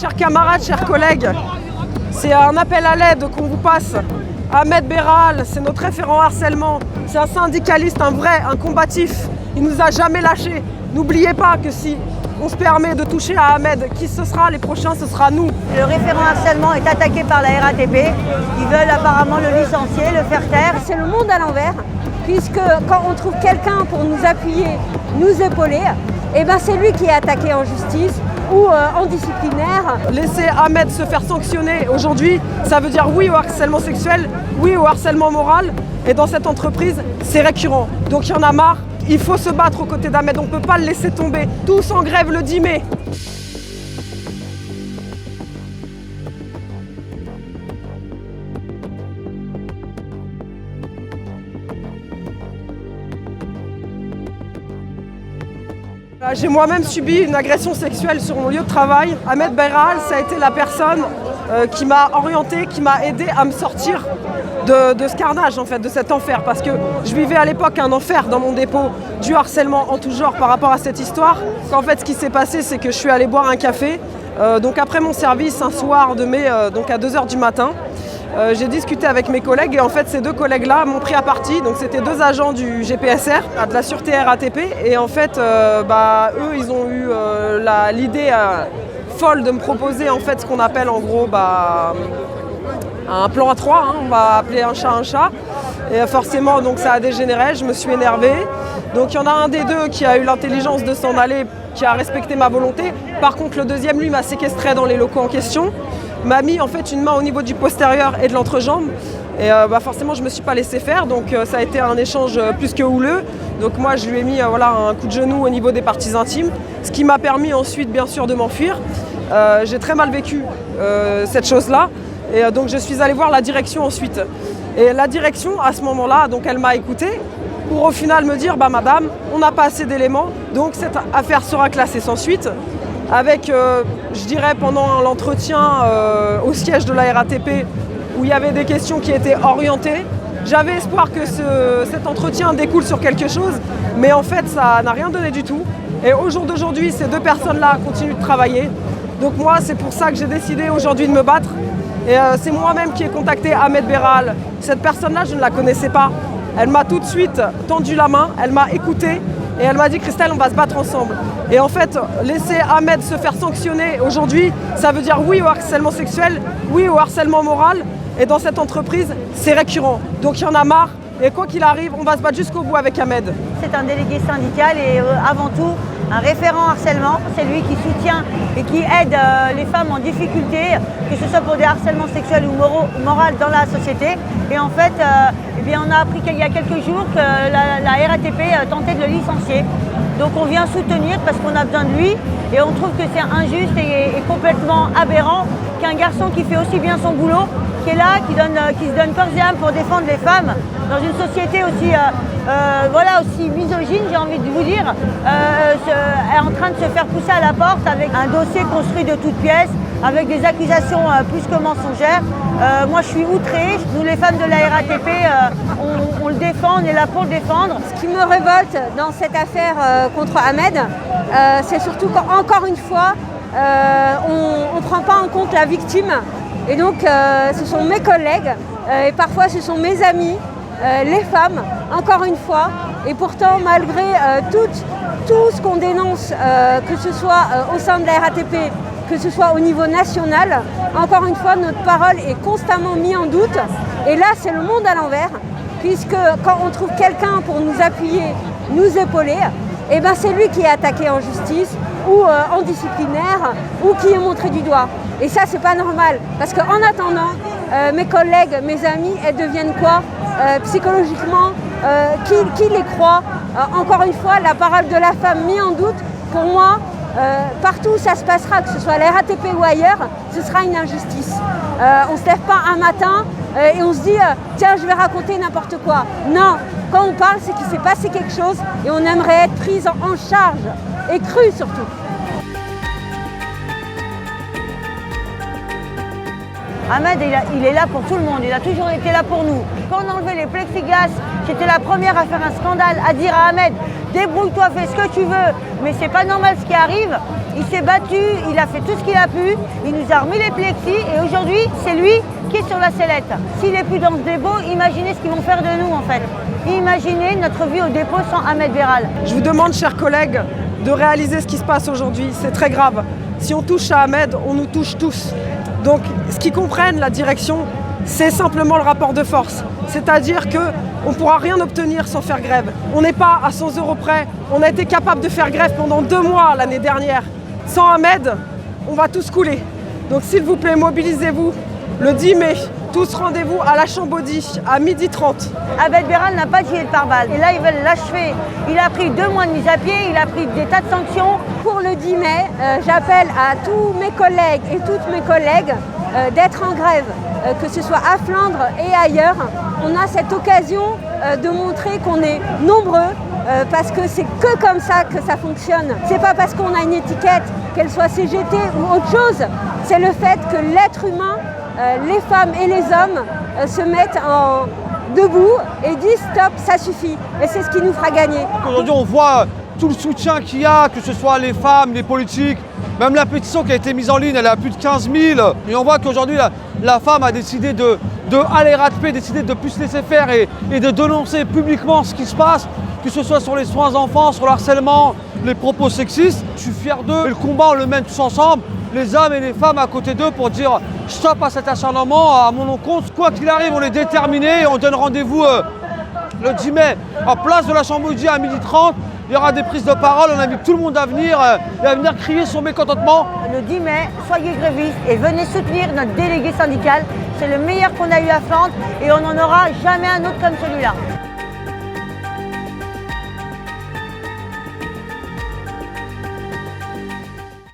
Chers camarades, chers collègues, c'est un appel à l'aide qu'on vous passe. Ahmed Berral, c'est notre référent harcèlement. C'est un syndicaliste, un vrai, un combatif. Il nous a jamais lâchés. N'oubliez pas que si on se permet de toucher à Ahmed, qui ce sera les prochains, ce sera nous. Le référent harcèlement est attaqué par la RATP. Ils veulent apparemment le licencier, le faire taire. C'est le monde à l'envers, puisque quand on trouve quelqu'un pour nous appuyer, nous épauler, eh ben c'est lui qui est attaqué en justice ou en disciplinaire. Laisser Ahmed se faire sanctionner aujourd'hui, ça veut dire oui au harcèlement sexuel, oui au harcèlement moral. Et dans cette entreprise, c'est récurrent. Donc il y en a marre. Il faut se battre aux côtés d'Ahmed, on ne peut pas le laisser tomber. Tous en grève le 10 mai. J'ai moi-même subi une agression sexuelle sur mon lieu de travail. Ahmed Berral, ça a été la personne qui m'a orienté, qui m'a aidé à me sortir de ce carnage, en fait, de cet enfer. Parce que je vivais à l'époque un enfer dans mon dépôt, du harcèlement en tout genre par rapport à cette histoire. En fait, ce qui s'est passé, c'est que je suis allée boire un café. Donc après mon service, un soir de mai, donc à 2h du matin, j'ai discuté avec mes collègues et en fait ces deux collègues-là m'ont pris à partie. Donc c'était deux agents du GPSR, de la sûreté RATP, et en fait eux ils ont eu l'idée folle de me proposer en fait ce qu'on appelle en gros un plan à trois, hein, on va appeler un chat. Et forcément donc ça a dégénéré, je me suis énervée. Donc il y en a un des deux qui a eu l'intelligence de s'en aller, qui a respecté ma volonté. Par contre le deuxième lui m'a séquestré dans les locaux en question, m'a mis en fait une main au niveau du postérieur et de l'entrejambe. Et forcément je ne me suis pas laissé faire, donc ça a été un échange plus que houleux. Donc moi je lui ai mis un coup de genou au niveau des parties intimes, ce qui m'a permis ensuite bien sûr de m'enfuir. J'ai très mal vécu cette chose-là, et donc je suis allée voir la direction ensuite. Et la direction à ce moment-là, donc elle m'a écoutée pour au final me dire madame, on n'a pas assez d'éléments, donc cette affaire sera classée sans suite. Avec, je dirais, pendant l'entretien au siège de la RATP, où il y avait des questions qui étaient orientées. J'avais espoir que cet entretien découle sur quelque chose, mais en fait, ça n'a rien donné du tout. Et au jour d'aujourd'hui, ces deux personnes-là continuent de travailler. Donc moi, c'est pour ça que j'ai décidé aujourd'hui de me battre. Et c'est moi-même qui ai contacté Ahmed Berral. Cette personne-là, je ne la connaissais pas. Elle m'a tout de suite tendu la main, elle m'a écoutée. Et elle m'a dit, Christelle, on va se battre ensemble. Et en fait, laisser Ahmed se faire sanctionner aujourd'hui, ça veut dire oui au harcèlement sexuel, oui au harcèlement moral. Et dans cette entreprise, c'est récurrent. Donc il y en a marre. Et quoi qu'il arrive, on va se battre jusqu'au bout avec Ahmed. C'est un délégué syndical et avant tout un référent harcèlement. C'est lui qui soutient et qui aide les femmes en difficulté, que ce soit pour des harcèlements sexuels ou moraux dans la société. Et en fait, on a appris qu'il y a quelques jours que la RATP tentait de le licencier. Donc on vient soutenir parce qu'on a besoin de lui et on trouve que c'est injuste et complètement aberrant qu'un garçon qui fait aussi bien son boulot, qui est là, qui se donne corps et âme pour défendre les femmes, dans une société aussi, aussi misogyne, j'ai envie de vous dire, est en train de se faire pousser à la porte avec un dossier construit de toutes pièces, avec des accusations plus que mensongères. Moi je suis outrée, nous les femmes de la RATP, on le défend, on est là pour le défendre. Ce qui me révolte dans cette affaire contre Ahmed, c'est surtout qu'encore une fois, on ne prend pas en compte la victime. Et donc ce sont mes collègues et parfois ce sont mes amis, les femmes, encore une fois. Et pourtant, malgré tout ce qu'on dénonce, que ce soit au sein de la RATP, que ce soit au niveau national, encore une fois, notre parole est constamment mise en doute. Et là, c'est le monde à l'envers, puisque quand on trouve quelqu'un pour nous appuyer, nous épauler, eh ben c'est lui qui est attaqué en justice ou en disciplinaire ou qui est montré du doigt. Et ça, c'est pas normal, parce qu'en attendant, mes collègues, mes amis, elles deviennent quoi psychologiquement, qui les croit. Encore une fois, la parole de la femme mise en doute, pour moi, partout où ça se passera, que ce soit à la RATP ou ailleurs, ce sera une injustice. On ne se lève pas un matin et on se dit tiens, je vais raconter n'importe quoi. Non, quand on parle, c'est qu'il s'est passé quelque chose et on aimerait être prise en charge, et crue surtout. Ahmed, il est là pour tout le monde, il a toujours été là pour nous. Quand on enlevait les plexiglas, j'étais la première à faire un scandale, à dire à Ahmed, débrouille-toi, fais ce que tu veux, mais c'est pas normal ce qui arrive. Il s'est battu, il a fait tout ce qu'il a pu, il nous a remis les plexis et aujourd'hui, c'est lui qui est sur la sellette. S'il n'est plus dans ce dépôt, imaginez ce qu'ils vont faire de nous en fait. Imaginez notre vie au dépôt sans Ahmed Beral. Je vous demande, chers collègues, de réaliser ce qui se passe aujourd'hui. C'est très grave. Si on touche à Ahmed, on nous touche tous. Donc, ce qu'ils comprennent, la direction, c'est simplement le rapport de force. C'est-à-dire qu'on ne pourra rien obtenir sans faire grève. On n'est pas à 100 € près. On a été capable de faire grève pendant 2 mois l'année dernière. Sans Ahmed, on va tous couler. Donc, s'il vous plaît, mobilisez-vous. Le 10 mai, tous rendez-vous à la Chambaudy à 12h30. Ahmed Beral n'a pas tiré de pare-balles. Et là, ils veulent l'achever. Il a pris 2 mois de mise à pied, il a pris des tas de sanctions. Pour le 10 mai, j'appelle à tous mes collègues et toutes mes collègues d'être en grève, que ce soit à Flandre et ailleurs. On a cette occasion de montrer qu'on est nombreux, parce que c'est que comme ça que ça fonctionne. C'est pas parce qu'on a une étiquette, qu'elle soit CGT ou autre chose, c'est le fait que l'être humain, les femmes et les hommes se mettent debout et disent stop, ça suffit. Et c'est ce qui nous fera gagner. Aujourd'hui, on voit tout le soutien qu'il y a, que ce soit les femmes, les politiques, même la pétition qui a été mise en ligne, elle est à plus de 15 000. Et on voit qu'aujourd'hui, la femme a décidé aller rattraper, décidé de ne plus se laisser faire et de dénoncer publiquement ce qui se passe, que ce soit sur les soins enfants, sur le harcèlement, les propos sexistes. Je suis fier d'eux. Et le combat, on le mène tous ensemble, les hommes et les femmes à côté d'eux pour dire stop à cet acharnement, à mon encontre. Quoi qu'il arrive, on est déterminés et on donne rendez-vous le 10 mai en place de la Chambaudy à 12h30. Il y aura des prises de parole, on invite tout le monde à venir et à venir crier son mécontentement. Le 10 mai, soyez grévistes et venez soutenir notre délégué syndical. C'est le meilleur qu'on a eu à Flandre et on n'en aura jamais un autre comme celui-là.